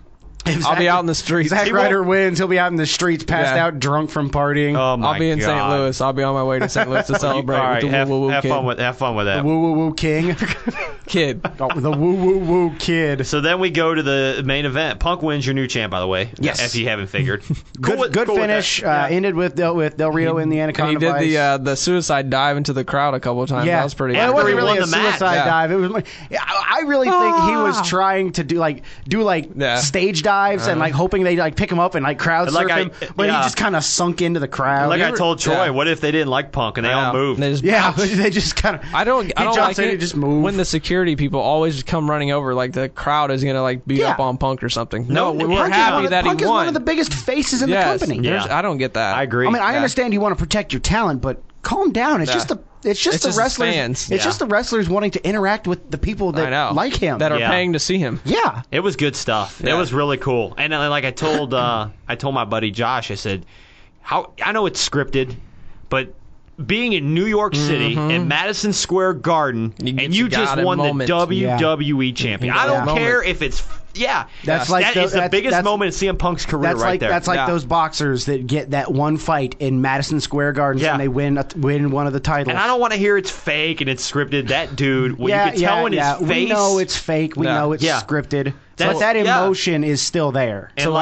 I'll be out in the streets. Zack He Ryder won't- wins. He'll be out in the streets, passed Yeah. out, drunk from partying. Oh my I'll be in St. God. Louis. I'll be on my way to St. Louis to celebrate All right, with the have, woo, woo, woo have kid. fun with that. Woo woo woo king. kid. Oh, the woo woo woo kid. So then we go to the main event. Punk wins your new champ, by the way. Yes. If you haven't figured. Good finish. Ended with Del Rio in the And Anaconda he did Vice. the suicide dive into the crowd a couple of times. Yeah, That was pretty Well, it After good. wasn't he really won a the match. suicide Yeah. dive. It was. I really think he was trying to do Yeah. stage dives and like hoping they like pick him up and like crowd surf Like him, but he yeah. just kind of sunk into the crowd. Like I told Troy, Yeah. what if they didn't like Punk and they all moved? They just yeah, they just kind of. I don't jumps like in it and just move. when the security people always come running over like the crowd is gonna like beat Yeah. up on Punk or something. No, No, Punk we're is happy that Punk he is won. one of the biggest faces in Yes, the company. Yeah. I don't get that. I agree. I mean, I Yeah. understand you want to protect your talent, but calm down. It's Yeah. just the It's the just wrestlers. fans. It's Yeah. just the wrestlers wanting to interact with the people I know that like him. that are Yeah. paying to see him. yeah. It was good stuff. It Yeah. was really cool. And like I told my buddy Josh, I said, I know it's scripted, but being in New York City in Madison Square Garden, and you just won the WWE champion. I don't care if it's That's like the biggest moment in CM Punk's career right there. That's like those boxers that get that one fight in Madison Square Garden and they win one of the titles. And I don't want to hear it's fake and it's scripted. That dude, you can tell in his face. We know it's fake. We know it's scripted. But that emotion is still there. And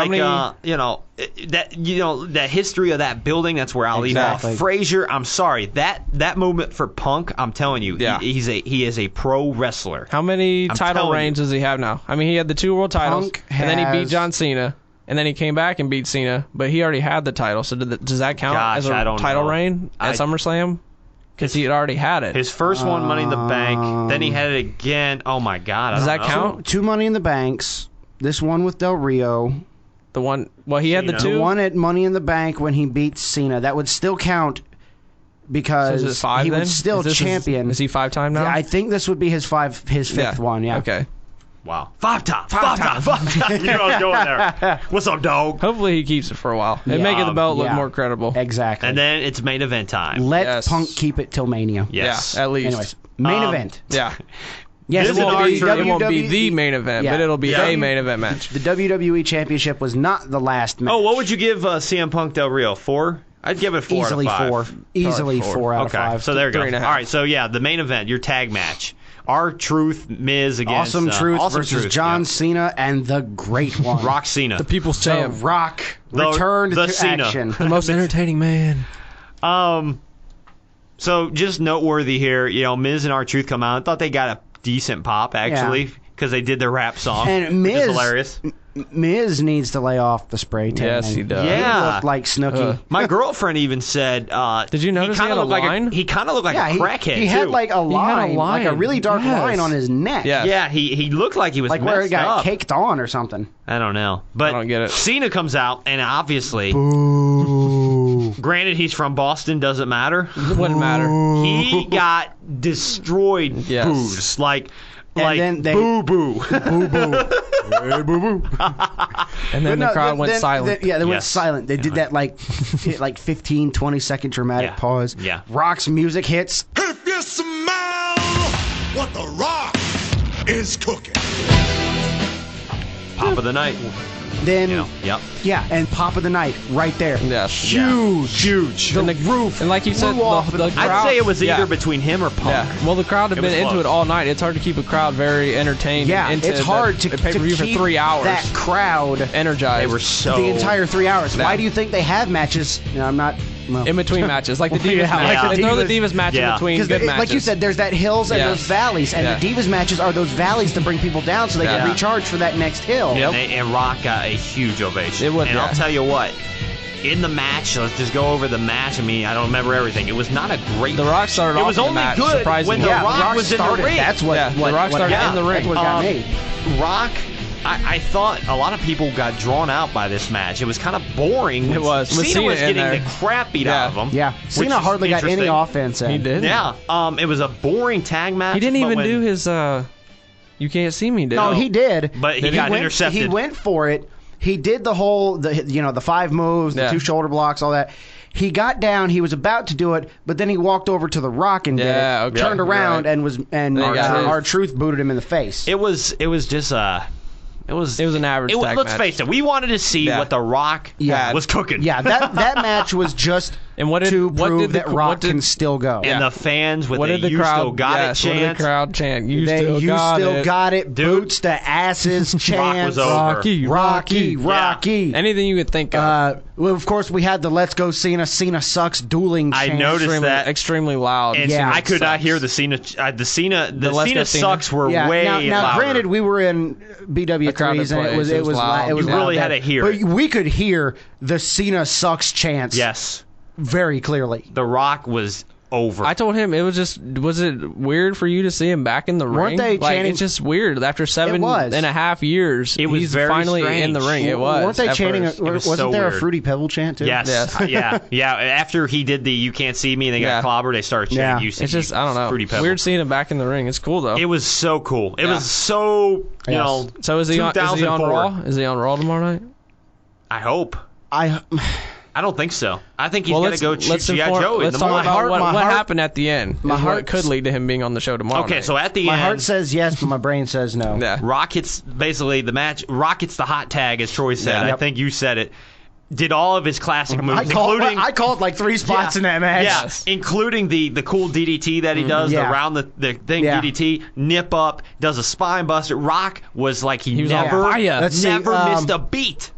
that history of that building, that's where I'll leave off. Frazier, I'm sorry. That moment for Punk, I'm telling you, he is a pro wrestler. How many title reigns does he have now? I mean, he had the 2 world titles, and then he beat John Cena, and then he came back and beat Cena, but he already had the title. So does that count as a title reign at SummerSlam? Because he had already had it. His first one, Money in the Bank. Then he had it again. Oh, my God. Does that count? 2 Money in the Banks. This one with Del Rio. The one... Well, he had the 2. The one at Money in the Bank when he beat Cena. That would still count because so is it 5, he then? was still champion. Is he 5-time now? Yeah, I think this would be his 5th one, yeah. Okay. Wow. 5 times. You know I was going there. What's up, dog? Hopefully he keeps it for a while. And make the belt look more credible. Exactly. And then it's main event time. Let Punk keep it till Mania. Yes. Yeah, at least. Anyways, main event. Yeah. Yes, it won't be the main event, but it'll be a main event match. The WWE Championship was not the last match. Oh, what would you give CM Punk Del Rio? 4? I'd give it 4 Easily out of 5. 4. Easily 4 out of 5. So there you go. 3.5. All right, so the main event, your tag match. R-Truth, Miz against... Awesome Truth Awesome versus Truth, John Cena and the great one. Rock Cena. The People's Champ. The Rock returned to Cena. action. The most entertaining man. So just noteworthy here, Miz and R-Truth come out. I thought they got a decent pop, actually, because they did their rap song, and which is hilarious. Miz needs to lay off the spray tan. Yes, he does. Yeah. He looked like Snooki. My girlfriend even said... Did you notice he had a line? He kind of looked like a crackhead, he had like a line, like a really dark line on his neck. Yeah, he looked like he was like where it got up. caked on or something. I don't know. But I don't get it. Cena comes out, and obviously... Granted, he's from Boston, doesn't matter. Wouldn't matter. He got destroyed. Yes. Boos. Like then they- boo-boo. Boo-boo. Hey, boo-boo. And then the crowd went silent. They went silent. They did that like 15, 20-second dramatic pause. Yeah. Rock's music hits. If you smell what the Rock is cooking. Pop of the night. Then, Yep. yeah, and pop of the night right there. Yes. Huge. The roof. And like you said, flew off the crowd... I'd say it was either between him or Punk. Yeah. Well, the crowd had It been was into close. it all night. It's hard to keep a crowd very entertained. Yeah, into it's hard to pay-per-view for keep 3 hours. that crowd energized. They were so... the entire 3 hours. Yeah. Why do you think they have matches? I'm not... Well, in between matches, like the Divas Yeah, match. like the They throw the Divas- Divas match in between good matches. like you said, there's that hills and Yes. those valleys, and the Divas matches are those valleys to bring people down so they can recharge for that next hill. And Rock got a huge ovation. It would, and yeah. I'll tell you what, in the match, let's just go over the match. I mean, I don't remember everything. It was not a great The Rock started It off was the only match, good when surprisingly. The Yeah, Rock was in the started. ring. That's what, The Rock started in the ring. That's what got me. Rock, I thought a lot of people got drawn out by this match. It was kind of boring. It was. With Cena was Cena in getting there. the crap beat out of him. Yeah, which Cena is hardly got any interesting. offense in. He did. Yeah, it was a boring tag match. He didn't but even when- do his You Can't See Me, did No, he? he did. But he got went, intercepted. He went for it. He did the whole, the 5 moves, the 2 shoulder blocks, all that. He got down. He was about to do it, but then he walked over to the Rock and did it. okay. Turned around Right. and R-Truth booted him in the face. It was just It was an average tag let's match. face it, we wanted to see what The Rock was cooking. Yeah, that match was just And what did to what prove did the, that what Rock did, can still go. And the fans with what the did the "You crowd still got yes, it" what did chant. the crowd chant? You They, still you got still it. got it. Dude. Boots to asses chant. was over. Rocky, Rocky, Rocky. Rocky. Anything you could think of. Well, of course, we had the "Let's Go Cena, Cena sucks" dueling I chant. noticed extremely, that. extremely loud. And Yeah, I could not sucks. hear the Cena. The Cena Let's Go Cena. sucks were Yeah, way now louder. granted, we were in BW3s crowded and place. it was loud. it was You loud really there. had to hear But it. we could hear the "Cena sucks" chants. Yes, very clearly. The Rock was over. I told him was it weird for you to see him back in the Weren't ring? they like, chanting- it's just weird. After 7.5 years, It was he's very finally in strange. the ring. It was. Weren't they at chanting? first. Wasn't so there a weird. Fruity Pebble chant too? Yes. Yes. Yeah. After he did the "You Can't See Me" and they got clobbered, they started chanting Yeah. "You See." It's just I don't know. Fruity Pebble. Weird seeing him back in the ring. It's cool though. It was so cool. It was so you Yes. know. So is he on 2004. Raw? Is he on Raw tomorrow night? I hope. I I don't think so. I think he's going to go shoot G.I. Joe in Let's the talk morning. about what heart- happened at the end. My heart could lead to him being on the show tomorrow. Okay, night. so at the My end, heart says yes, but my brain says no. Yeah. Rock hits basically the match. Rock hits the hot tag, as Troy said. Yeah. I Yep. think you said it. Did all of his classic moves, I called like 3 spots in that match. Yes, including the cool DDT that he does, the round the thing DDT, nip up, does a spine buster. Rock was like he was on never fire. Let's see, missed a beat.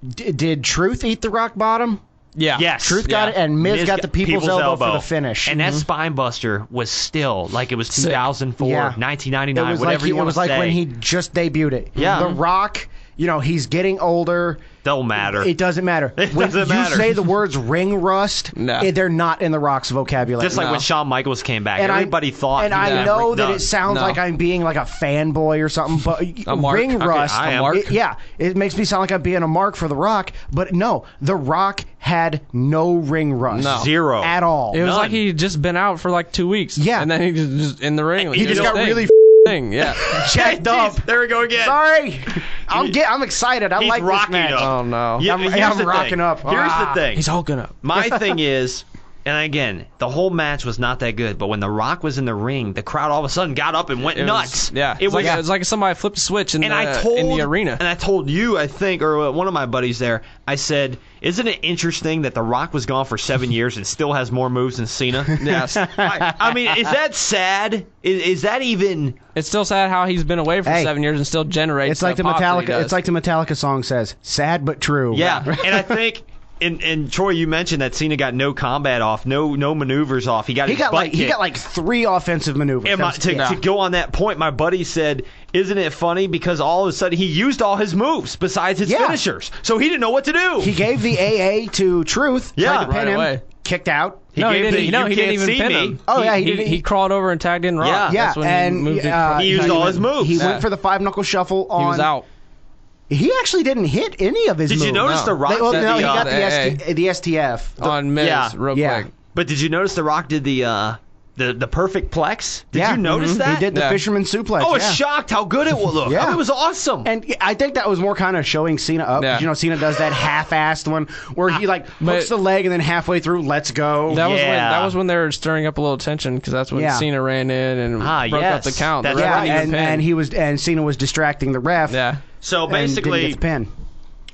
Did Truth eat the rock bottom? Yeah. Yes. Truth got it, and Miz got the people's elbow for the finish. And that spine buster was still like it was 2004, Yeah. 1999, It was whatever like you want to say. It was like when he just debuted it. Yeah. The Rock, he's getting older. Don't matter. It doesn't matter. When doesn't matter. you say the words ring rust, No. they're not in the Rock's vocabulary. Just like when Shawn Michaels came back, And everybody thought. And he I was know that done. it sounds No. like I'm being like a fanboy or something, but mark. ring Okay, rust. I am. It makes me sound like I'm being a mark for The Rock, but no, The Rock had no ring rust. No. Zero. At all. It was None. like he'd just been out for like 2 weeks. Yeah. And then he just in the ring. He just got really thing. Yeah. checked up. There we go again. Sorry. I'm excited. I He's like this rocking match. up. Oh no. Yeah, I'm here's the rocking thing. up. Here's the thing. He's hulking up. My thing is, and again, the whole match was not that good, but when The Rock was in the ring, the crowd all of a sudden got up and went nuts. It was like somebody flipped a switch in the arena. And I told you, I think, or one of my buddies there, I said, isn't it interesting that The Rock was gone for 7 years and still has more moves than Cena? Yes. I mean, is that sad? Is that even... It's still sad how he's been away for 7 years and still generates. It's like the pop that he Metallica. does. It's like the Metallica song says, "Sad but true." Yeah, and I think, and Troy, you mentioned that Cena got no combat off, no maneuvers off. He got his butt he kicked. got like 3 offensive maneuvers. And to go on that point, my buddy said, isn't it funny because all of a sudden he used all his moves besides his finishers, so he didn't know what to do. He gave the AA to Truth. Yeah, tried to pin right him, away. kicked out. He didn't even pin him. Oh, yeah, he didn't. He crawled over and tagged in Raw. Yeah. That's when and he moved he used all his moves. He Yeah. went for the 5-knuckle shuffle on. He was out. He actually didn't hit any of his moves. Did you notice The Rock No, did he the, got the the STF. On Miz, yeah. real Yeah. quick. But did you notice The Rock did the perfect plex? Did you notice that? He did the fisherman suplex. I was yeah. shocked how good it would look. Yeah. It was awesome. And I think that was more kind of showing Cena up. Yeah. Cena does that half-assed one where he hooks the leg and then halfway through, let's go. That was when they were stirring up a little tension because that's when Cena ran in and broke up the count. That's The ref right. didn't even pin. and Cena was distracting the ref. Yeah. So and didn't basically, get the pin.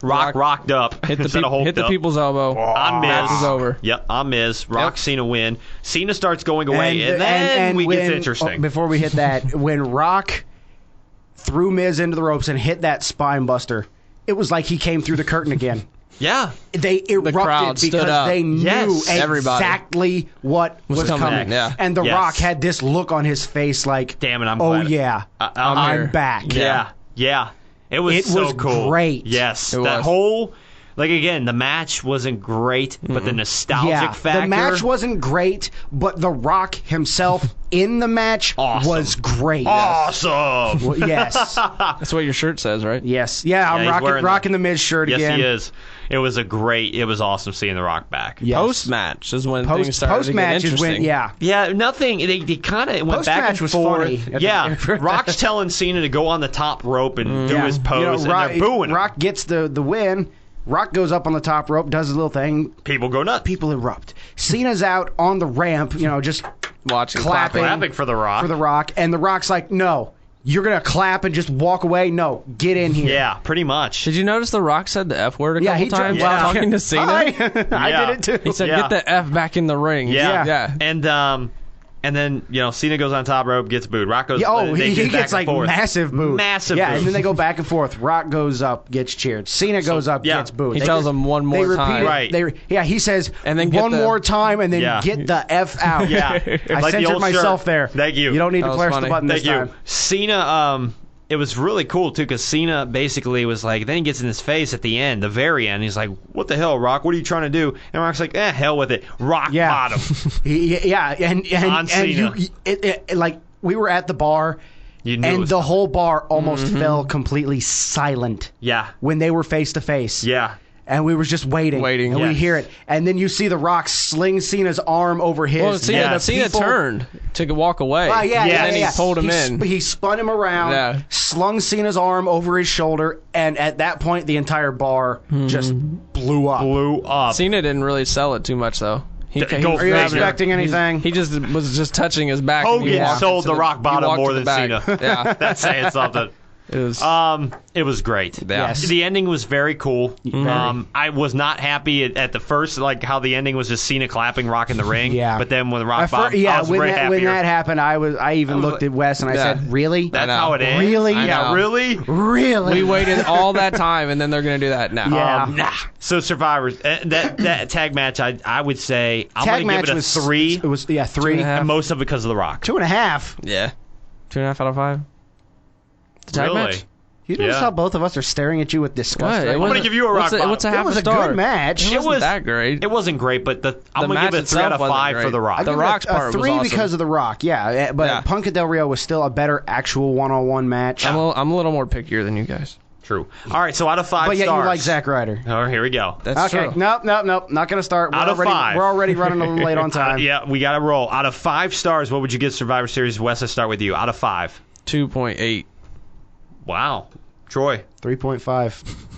Rock rocked up. Hit instead of the people's elbow. On Miz. Match is over. Yep, on Miz. Rock, Yep. Cena win. Cena starts going away, and then we get interesting. Before we hit that, when Rock threw Miz into the ropes and hit that spine buster, it was like he came through the curtain again. Yeah. They erupted crowd stood because up. they knew Yes, everybody exactly what was coming. Yeah. And The Yes. Rock had this look on his face like, Damn it, I'm oh glad. yeah, I'm here. I'm back. Yeah. It was so was cool. great. Yes. It That was. whole, again, the match wasn't great, but the nostalgic factor. The match wasn't great, but The Rock himself in the match Awesome. was great. awesome. Well, yes. That's what your shirt says, right? Yes. Yeah, he's I'm wearing rocking the Miz shirt Yes, again. he is. It was awesome seeing The Rock back. Yes. Post match is when things started to get Post-match is interesting. when, yeah. Yeah, nothing. They kind of went back and Post-match was forth. funny. Yeah, Rock's telling Cena to go on the top rope and do his pose, Rock, and they're booing him. Rock gets the win. Rock goes up on the top rope, does his little thing. People go nuts. People erupt. Cena's out on the ramp, just Watching, clapping Clapping for The Rock. for The Rock. And The Rock's like, no, you're going to clap and just walk away? No, get in here. Yeah, pretty much. Did you notice The Rock said the F word a couple times yeah. while talking to Cena? Hi. Yeah. I did it too. He said, Yeah. "Get the F back in the ring." Yeah. Yeah. And then Cena goes on top rope, gets booed. Rock goes. they he get back gets and like forth. massive booed. Massive Yeah, booed. and then they go back and forth. Rock goes up, gets cheered. Cena goes up, yeah. gets booed. He They tells just- him one more they repeat time. it. Right. He says, And then get one the- more time, and then Yeah. get the F out. Yeah. I Like the censored old myself shirt. there. Thank you. You don't need That to was press funny. the button Thank this you. time. Cena. It was really cool too because Cena basically was like. Then he gets in his face at the end, the very end. He's like, "What the hell, Rock? What are you trying to do?" And Rock's like, hell with it. Rock bottom." On And Cena. like we were at the bar, You knew it and was the whole bar almost fell completely silent Yeah. when they were face to face. Yeah. And we were just waiting. And we hear it. And then you see The Rock sling Cena's arm over his. Well, Cena turned to walk away. And then he pulled him in. He spun him around, slung Cena's arm over his shoulder, and at that point, the entire bar just blew up. Cena didn't really sell it too much, though. Are you expecting anything? He was just touching his back. Hogan sold the rock bottom more than Cena. Yeah, that's saying something. It was great. Yes. The ending was very cool. I was not happy at the first, like how the ending was just Cena clapping Rock in the ring. Yeah. But then when the Rock bottom, I was very happy. When that happened, I even looked at Wes and I said, "Really? That's how it ends? Really? Yeah, really? Really? We waited all that time, and then they're going to do that now. Yeah. So Survivors, that tag match, I would say I'm going to give it a 3. It was 3, and most of it because of the Rock. 2.5. Yeah, 2.5 out of 5. The tag Really? match? You notice how both of us are staring at you with disgust? What? I'm going to give you a rock bottom. What's a half It was a star? a good match. It wasn't that great. It wasn't great, but I'm going to give it a 3 out of 5 for the Rock. The Rock's part was 3 awesome. because of the Rock, but Punk and Del Rio was still a better actual one-on-one match. I'm a little more pickier than you guys. True. All right, so out of 5 but yet stars. you like Zack Ryder. Oh, here we go. That's okay. true. Nope. Not going to start. Out of 5. We're already running a little late on time. Yeah, we got to roll. Out of 5 stars, what would you give Survivor Series? Wes, let's start with you. Out of 5. 2.8. Wow. Troy. 3.5.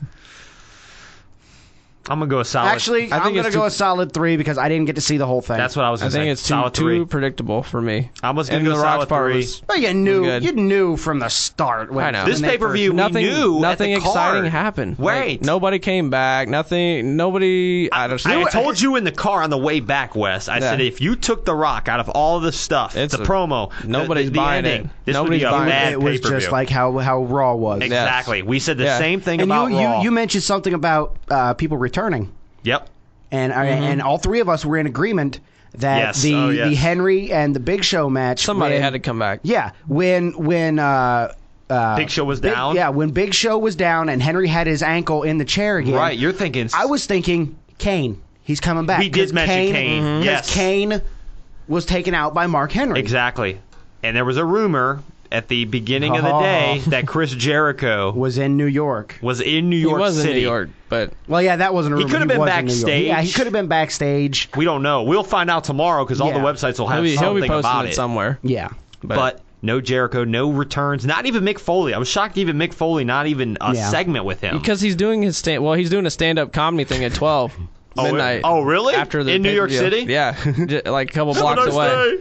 I'm going to go a solid. Actually, I'm going to go a solid 3 because I didn't get to see the whole thing. That's what I was going to say. I think it's too predictable for me. I was going to go solid 3. But you knew from the start. I know. This pay-per-view, we knew nothing at the exciting card. happened. Wait. Like, nobody came back. Nobody. I told you in the car on the way back, Wes. I said if you took the Rock out of all of the stuff, the promo, nobody's the buying ending, it. This would be a bad It was pay-per-view. just like how Raw was. Exactly. We said the same thing and about Raw. You mentioned something about people returning. Yep. And all 3 of us were in agreement that the Henry and the Big Show match. Somebody had to come back. Yeah, when Big Show was down. When Big Show was down and Henry had his ankle in the chair again. Right, you're thinking. I was thinking Kane. He's coming back. We did mention Kane. Yes, Kane was taken out by Mark Henry. Exactly, and there was a rumor at the beginning of the day that Chris Jericho was in New York. He was in New York City. But that wasn't a rumor. He could have been backstage. Yeah, he could have been backstage. We don't know. We'll find out tomorrow because all the websites will have he'll be something about it somewhere. Yeah, but no Jericho, no returns, not even Mick Foley. I was shocked even Mick Foley, not even a segment with him. Because he's doing he's doing a stand-up comedy thing at 12. Midnight. Oh, really? After the in New York City? Yeah, like a couple blocks away.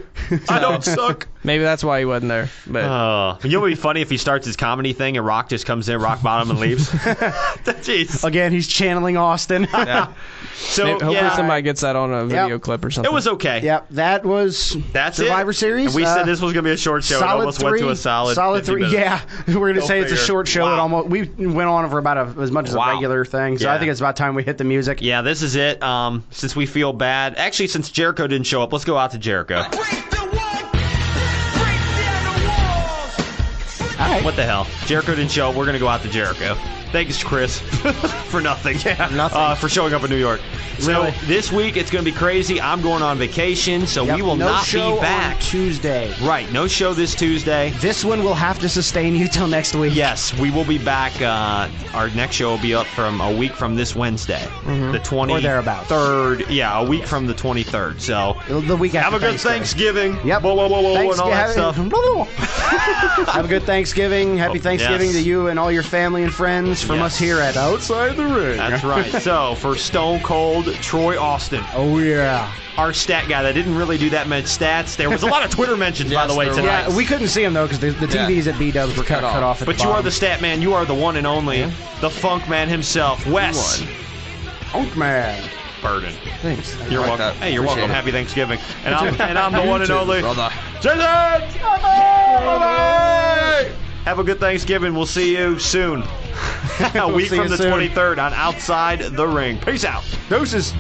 I don't suck. Maybe that's why he wasn't there. But you know what would be funny if he starts his comedy thing and Rock just comes in, rock bottom, and leaves? Jeez. Again, he's channeling Austin. Yeah. So hopefully somebody gets that on a video clip or something. It was okay. Yep, that's Survivor Series. And we said this was going to be a short show. It almost went to a solid 3. Yeah, we're going to say it's a short show. Wow. We went on for about as much as a regular thing. So I think it's about time we hit the music. Yeah, this is it. Since we feel bad, actually, since Jericho didn't show up, let's go out to Jericho. Break the wall, break down the walls. All right. What the hell? Jericho didn't show up. We're going to go out to Jericho. Thanks, Chris, for nothing. Yeah, nothing. For showing up in New York. So Really? this week it's going to be crazy. I'm going on vacation, so we will no not show be back. on Tuesday. Right, no show this Tuesday. This one will have to sustain you till next week. Yes, we will be back. Our next show will be up from a week from this Wednesday, the 23rd. Or thereabouts. Yeah, a week from the 23rd. So The week after have a good Thanksgiving. Yep. Whoa, and all that stuff. Have a good Thanksgiving. Happy Thanksgiving to you and all your family and friends from us here at Outside the Ring. That's right. So for Stone Cold Troy Austin, Oh, yeah. our stat guy that didn't really do that much stats. There was a lot of Twitter mentions, by the way, there tonight. Yeah, we couldn't see him, though, because the TVs at B-Dubs were cut off at But the you are bottom. the stat man. You are the one and only, the Funk Man himself, Wes Funk Man. Burden. Thanks. You're welcome. that. Hey, you're Appreciate welcome. it. Happy Thanksgiving. And I'm the one and only Brother. Jason. Have a good Thanksgiving. We'll see you soon. A week see from you the soon. 23rd on Outside the Ring. Peace out. Deuces.